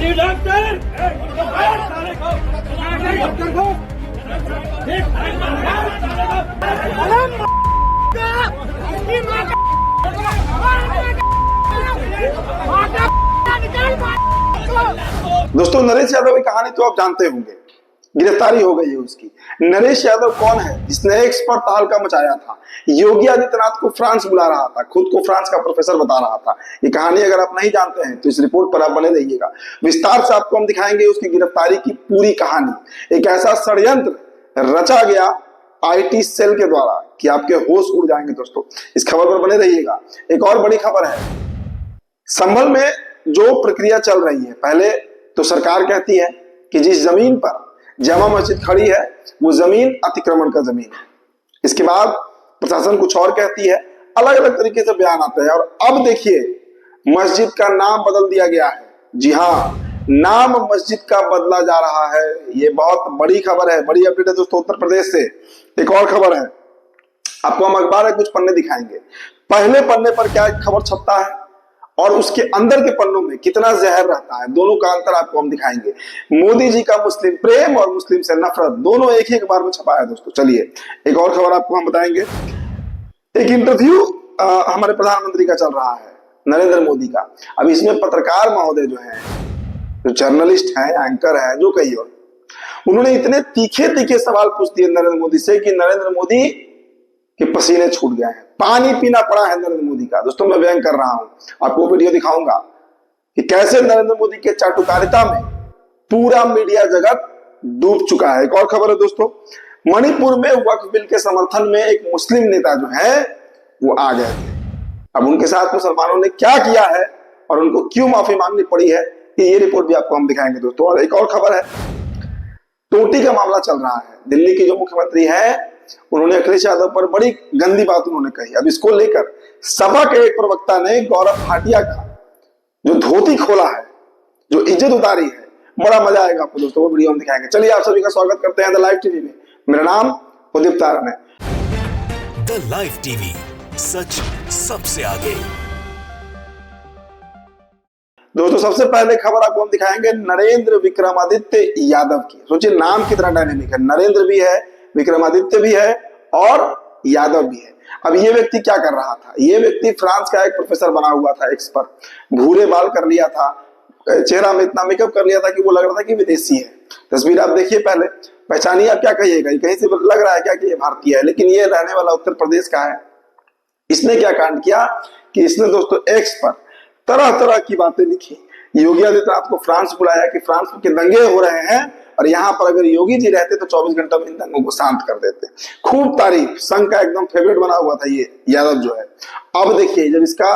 फर्जी डॉक्टर दोस्तों, नरेश यादव की कहानी तो आप जानते होंगे। गिरफ्तारी हो गई है उसकी। नरेश यादव कौन है जिसने एक्सपर्ट तहलका मचाया था, योगी आदित्यनाथ को फ्रांस बुला रहा था, खुद को फ्रांस का प्रोफेसर बता रहा था। ये कहानी अगर आप नहीं जानते हैं तो इस रिपोर्ट पर आप बने रहिएगा। विस्तार से आपको हम दिखाएंगे उसकी गिरफ्तारी की पूरी कहानी। एक ऐसा षड्यंत्र रचा गया आईटी सेल के द्वारा कि आपके होश उड़ जाएंगे। दोस्तों, इस खबर पर बने रहिएगा। एक और बड़ी खबर है, संभल में जो प्रक्रिया चल रही है, पहले तो सरकार कहती है कि जिस जमीन पर जामा मस्जिद खड़ी है वो जमीन अतिक्रमण का जमीन है। इसके बाद प्रशासन कुछ और कहती है, अलग अलग तरीके से बयान आते हैं। और अब देखिए, मस्जिद का नाम बदल दिया गया है। जी हाँ, नाम मस्जिद का बदला जा रहा है। ये बहुत बड़ी खबर है, बड़ी अपडेट है दोस्तों उत्तर प्रदेश से। एक और खबर है, आपको हम अखबार के कुछ पन्ने दिखाएंगे। पहले पन्ने पर क्या खबर छपता है और उसके अंदर के पन्नों में कितना जहर रहता है, दोनों का अंतर आपको हम दिखाएंगे। मोदी जी का मुस्लिम प्रेम और मुस्लिम से नफरत दोनों एक ही अखबार में छपा है दोस्तों। चलिए एक और खबर आपको हम बताएंगे। एक इंटरव्यू हमारे प्रधानमंत्री का चल रहा है, नरेंद्र मोदी का। अब इसमें पत्रकार महोदय जो है, जो जर्नलिस्ट हैं, एंकर हैं, जो कहिए, उन्होंने इतने तीखे तीखे सवाल पूछ दिए नरेंद्र मोदी से कि नरेंद्र मोदी के पसीने छूट गए हैं, पानी पीना पड़ा है नरेंद्र मोदी का। दोस्तों, मैं व्यंग कर रहा हूं, आपको वीडियो दिखाऊंगा कि कैसे नरेंद्र मोदी के चाटुकारिता में पूरा मीडिया जगत डूब चुका है। एक और खबर है दोस्तों, मणिपुर में वक्फ बिल के समर्थन में एक मुस्लिम नेता जो है वो आ गए थे। अब उनके साथ मुसलमानों ने क्या किया है और उनको क्यों माफी मांगनी पड़ी है, ये रिपोर्ट भी आपको हम दिखाएंगे दोस्तों। और एक और खबर है, टोटी का मामला चल रहा है। दिल्ली की जो मुख्यमंत्री है, उन्होंने अखिलेश यादव पर बड़ी गंदी बात उन्होंने कही। अब इसको लेकर सपा के एक प्रवक्ता ने गौरव भाटिया का जो धोती खोला है, जो इज्जत उतारी है, बड़ा मजा आएगा आपको दोस्तों, वो वीडियो हम दिखाएंगे। चलिए आप सभी का स्वागत करते हैं द लाइव टीवी में। मेरा नाम उदित तारण है। द लाइव टीवी, सच सबसे आगे। दोस्तों, सबसे पहले खबर आपको हम दिखाएंगे नरेंद्र विक्रमादित्य यादव की। सोचिए, नाम कितना डायनेमिक है, नरेंद्र भी है, विक्रमादित्य भी है और यादव भी है। अब ये व्यक्ति क्या कर रहा था, ये व्यक्ति फ्रांस का एक प्रोफेसर बना हुआ था, एक्सपर्ट। भूरे बाल कर लिया था, चेहरा में इतना मेकअप कर लिया था कि वो लग रहा था कि विदेशी है। तस्वीर आप देखिए, पहले पहचानिए, आप क्या कहिएगा, कहीं से लग रहा है क्या कि ये भारतीय है, लेकिन ये रहने वाला उत्तर प्रदेश का है। इसने क्या कांड किया कि इसने दोस्तों एक्स पर तरह तरह की बातें लिखी। योगी आदित्यनाथ को फ्रांस बुलाया कि फ्रांस के दंगे हो रहे हैं और यहाँ पर अगर योगी जी रहते तो 24 घंटा में इन दंगों को शांत कर देते। खूब तारीफ, संघ का एकदम फेवरेट बना हुआ था ये यादव जो है। अब देखिए, जब इसका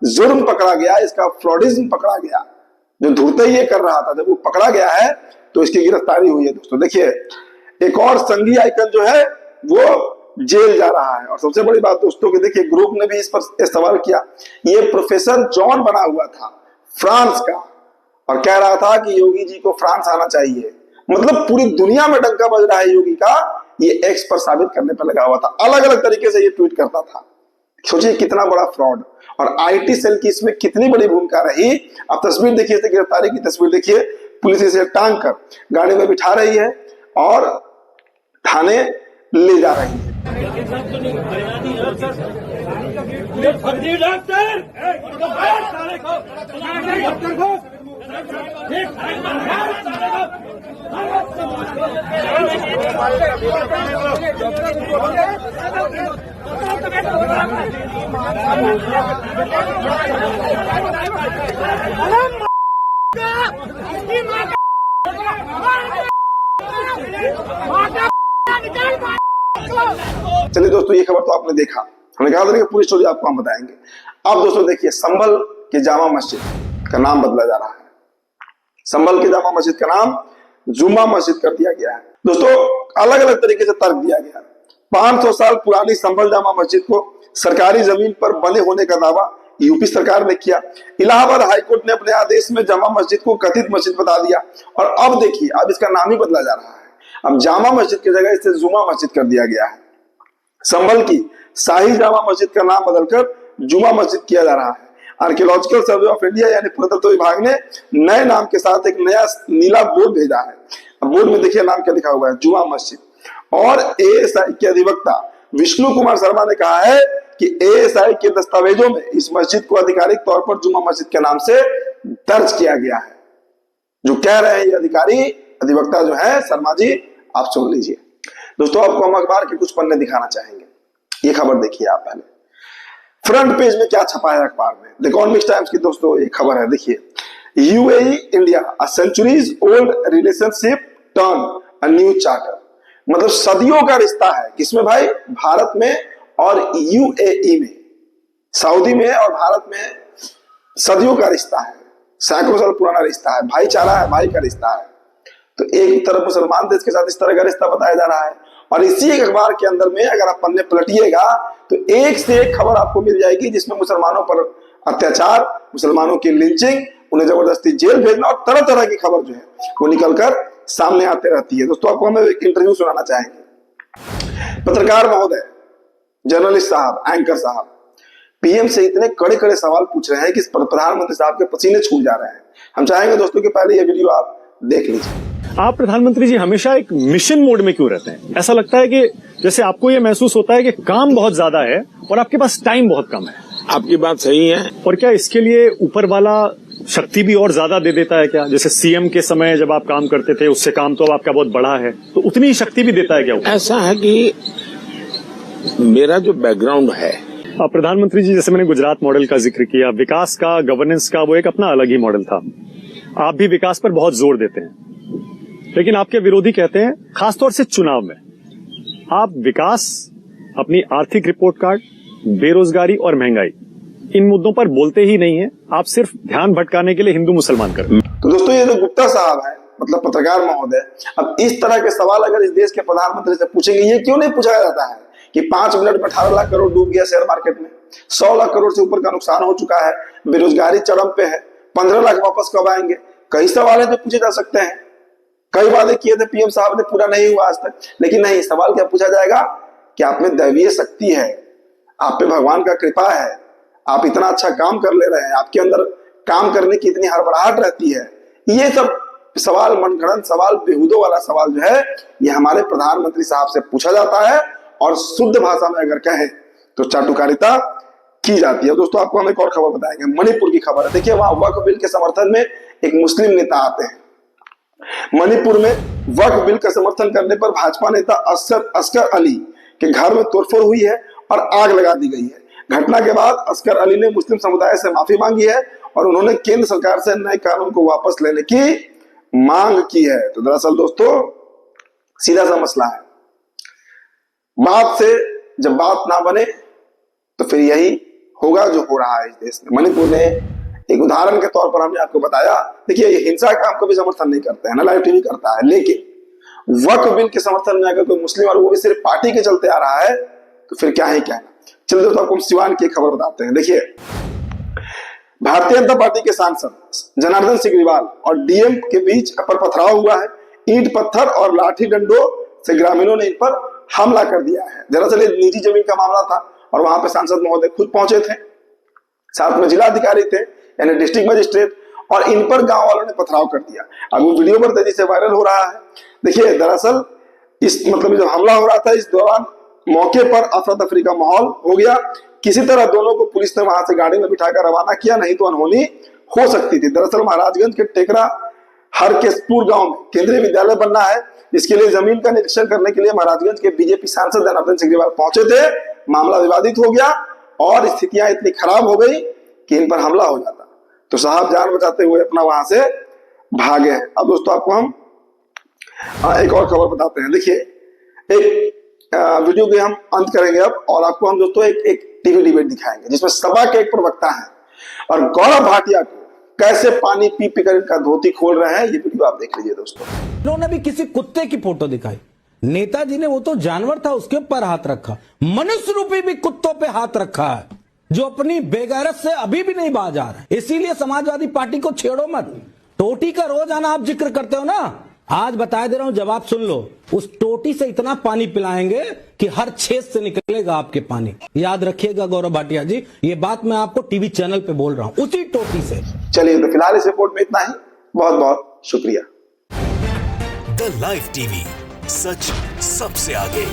जुर्म पकड़ा गया, इसका फ्रॉडिज्म पकड़ा गया, जो धूर्ते ये कर रहा था, जब वो पकड़ा गया है तो इसकी गिरफ्तारी हुई है दोस्तों। देखिए, एक और संघी आइकन जो है वो जेल जा रहा है। और सबसे बड़ी बात दोस्तों कि देखिए, ग्रुप ने भी इस पर सवाल किया। ये प्रोफेसर जॉन बना हुआ था फ्रांस का और कह रहा था कि योगी जी को फ्रांस आना चाहिए। मतलब पूरी दुनिया में डंका बज रहा है योगी का, ये एक्स पर साबित करने पर लगा हुआ था। अलग अलग तरीके से ये ट्वीट करता था। सोचिए कितना बड़ा फ्रॉड, और आईटी सेल की इसमें कितनी बड़ी भूमिका रही। अब तस्वीर देखिए, गिरफ्तारी की तस्वीर देखिए। पुलिस इसे टांग कर गाड़ी में बिठा रही है और थाने ले जा रही है। फर्जी डॉक्टर चलिए दोस्तों, ये खबर तो आपने देखा, हमने कहा था कि पूरी स्टोरी आपको हम बताएंगे। अब दोस्तों देखिए, संभल के जामा मस्जिद का नाम बदला जा रहा है। संभल के जामा मस्जिद का नाम जुमा मस्जिद कर दिया गया है। दोस्तों, अलग अलग तरीके से तर्क दिया गया। 500 साल पुरानी संभल जामा मस्जिद को सरकारी जमीन पर बने होने का दावा यूपी सरकार ने किया। इलाहाबाद हाईकोर्ट ने अपने आदेश में जामा मस्जिद को कथित मस्जिद बता दिया। और अब देखिए, अब इसका नाम ही बदला जा रहा है। अब जामा मस्जिद की जगह इसे जुमा मस्जिद कर दिया गया है। संभल की शाही जामा मस्जिद का नाम बदलकर जुमा मस्जिद किया जा रहा है। आर्कियोलॉजिकल सर्वे ऑफ इंडिया यानी पुरातत्व विभाग ने नए नाम के साथ एक नया नीला बोर्ड भेजा है। बोर्ड में देखिए नाम क्या लिखा हुआ है, जुमा मस्जिद। और एएसआई के अधिवक्ता विष्णु कुमार शर्मा ने कहा है कि एएसआई के दस्तावेजों में इस मस्जिद को आधिकारिक तौर पर जुमा मस्जिद के नाम से दर्ज किया गया है। जो कह रहे हैं ये अधिकारी अधिवक्ता जो है शर्मा जी, आप सुन लीजिए। दोस्तों आपको हम अखबार के कुछ पन्ने दिखाना चाहेंगे। ये खबर देखिए आप पहले, फ्रंट पेज में क्या छपा है अखबार में। द इकोनॉमिक टाइम्स की दोस्तों ये खबर है, देखिए। UAE India a centuries old relationship turn a new charter. मतलब सदियों का रिश्ता है, किसमें भाई? भारत में और यूएई में, सऊदी में और भारत में सदियों का रिश्ता है, सैकड़ों साल पुराना रिश्ता है, भाईचारा है, भाई का रिश्ता है। तो एक तरफ मुसलमान देश के साथ इस तरह का रिश्ता बताया जा रहा है, और इसी एक अखबार के अंदर में अगर आप पन्ने पलटिएगा तो एक से एक खबर आपको मिल जाएगी जिसमें मुसलमानों पर अत्याचार, मुसलमानों की लिंचिंग, उन्हें जबरदस्ती जेल भेजना और तरह तरह की खबर जो है वो निकलकर सामने आते रहती है। दोस्तों आपको हम एक इंटरव्यू सुनाना चाहेंगे। पत्रकार महोदय, जर्नलिस्ट साहब, एंकर साहब पीएम से इतने कड़े कड़े सवाल पूछ रहे हैं कि प्रधानमंत्री साहब के पसीने छूट जा रहे हैं। हम चाहेंगे दोस्तों कि पहले ये वीडियो आप देख लीजिए। आप प्रधानमंत्री जी हमेशा एक मिशन मोड में क्यों रहते हैं? ऐसा लगता है कि जैसे आपको ये महसूस होता है कि काम बहुत ज्यादा है और आपके पास टाइम बहुत कम है। आपकी बात सही है। और क्या इसके लिए ऊपर वाला शक्ति भी और ज्यादा दे देता है क्या? जैसे सीएम के समय जब आप काम करते थे उससे काम तो आपका बहुत बड़ा है, तो उतनी शक्ति भी देता है क्या? ऐसा है कि मेरा जो बैकग्राउंड है, प्रधानमंत्री जी जैसे मैंने गुजरात मॉडल का जिक्र किया, विकास का, गवर्नेंस का, वो एक अपना अलग ही मॉडल था। आप भी विकास पर बहुत जोर देते हैं, लेकिन आपके विरोधी कहते हैं, खासतौर से चुनाव में, आप विकास, अपनी आर्थिक रिपोर्ट कार्ड, बेरोजगारी और महंगाई, इन मुद्दों पर बोलते ही नहीं है। आप सिर्फ ध्यान भटकाने के लिए हिंदू मुसलमान करते हैं। तो दोस्तों ये जो गुप्ता साहब है, मतलब पत्रकार महोदय, अब इस तरह के सवाल अगर इस देश के प्रधानमंत्री से पूछेंगे, ये क्यों नहीं पूछा जाता है कि 5 मिनट में 18 लाख करोड़ डूब गया शेयर मार्केट में, 100 लाख करोड़ से ऊपर का नुकसान हो चुका है, बेरोजगारी चरम पे है, 15 लाख वापस कब आएंगे? कई सवाल है जो पूछे जा सकते हैं। कई वादे किए थे पीएम साहब ने, पूरा नहीं हुआ आज तक। लेकिन नहीं, सवाल क्या पूछा जाएगा कि आप में दैवीय शक्ति है, आप पे भगवान का कृपा है, आप इतना अच्छा काम कर ले रहे हैं, आपके अंदर काम करने की इतनी हड़बड़ाहट रहती है। ये सब सवाल, मनगढ़ंत सवाल, बेहूदों वाला सवाल जो है ये हमारे प्रधानमंत्री साहब से पूछा जाता है, और शुद्ध भाषा में अगर कहें तो चाटुकारिता की जाती है। दोस्तों आपको हम एक और खबर बताएंगे, मणिपुर की खबर है। देखिए वहां वक्फ बिल के समर्थन में एक मुस्लिम नेता आते हैं। मणिपुर में वक्फ बिल का समर्थन करने पर भाजपा नेता असगर अली के घर में तोड़फोड़ हुई है और आग लगा दी गई है। घटना के बाद असगर अली ने मुस्लिम समुदाय से माफी मांगी है और उन्होंने केंद्र सरकार से नए कानून को वापस लेने की मांग की है। तो दरअसल दोस्तों सीधा सा मसला है, बात से जब बात ना बने तो फिर यही होगा जो हो रहा है इस देश में। मणिपुर ने एक उदाहरण के तौर पर हमने आपको बताया। देखिए ये हिंसा का हम कभी समर्थन नहीं करते हैं, ना लाइव टीवी करता है, लेकिन वक्फ बिल के समर्थन में अगर कोई मुस्लिम, और वो भी सिर्फ पार्टी के चलते आ रहा है, तो फिर क्या ही कहना। चलिए दोस्तों आपको हम सिवान की खबर बताते हैं। देखिए भारतीय जनता पार्टी के सांसद जनार्दन सिग्रीवाल और डीएम के बीच पर पथराव हुआ है। ईंट पत्थर और लाठी डंडों से ग्रामीणों ने इन पर हमला कर दिया है। दरअसल ये निजी जमीन का मामला था और वहां पे सांसद महोदय खुद पहुंचे थे, साथ में जिलाधिकारी थे यानी डिस्ट्रिक्ट मजिस्ट्रेट, और इन पर गांव वालों ने पथराव कर दिया। अब वो वीडियो पर तेजी से वायरल हो रहा है। देखिए दरअसल इस मतलब जो हमला हो रहा था, इस दौरान मौके पर अफरा तफरी का माहौल हो गया। किसी तरह दोनों को पुलिस ने वहां से गाड़ी में बिठाकर रवाना किया, नहीं तो अनहोनी हो सकती थी। दरअसल महाराजगंज के टेकरा हरकेशपुर गांव में केंद्रीय विद्यालय बनना है, इसके लिए जमीन का निरीक्षण करने के लिए महाराजगंज के बीजेपी सांसद जनार्दन सिग्रीवाल पहुंचे थे। मामला विवादित हो गया और स्थितियां इतनी खराब हो गई कि इन पर हमला हो जाता, तो साहब जान बचाते हुए अपना वहां से भागे। अब दोस्तों आपको हम एक और खबर बताते हैं। देखिए एक वीडियो के हम अंत करेंगे अब, और आपको हम दोस्तों एक टीवी डिबेट दिखाएंगे जिसमें सपा के एक प्रवक्ता हैं और गौरव भाटिया को कैसे पानी पी पी कर इनका धोती खोल रहे हैं। ये वीडियो आप देख लीजिए दोस्तों। उन्होंने भी किसी कुत्ते की फोटो दिखाई, नेताजी ने, वो तो जानवर था, उसके ऊपर हाथ रखा। मनुष्य रूपी भी कुत्तों पे हाथ रखा है, जो अपनी बेगैरत से अभी भी नहीं बाज आ रहा है। इसीलिए समाजवादी पार्टी को छेड़ो मत। टोटी का रोज आना आप जिक्र करते हो ना, आज बता दे रहा हूं, जवाब सुन लो। उस टोटी से इतना पानी पिलाएंगे कि हर छेद से निकलेगा आपके पानी। याद रखिएगा गौरव भाटिया जी, ये बात मैं आपको टीवी चैनल पे बोल रहा हूं, उसी टोटी से। चलिए, तो फिलहाल इस रिपोर्ट में इतना ही। बहुत बहुत शुक्रिया। द लाइव टीवी, सच सबसे आगे।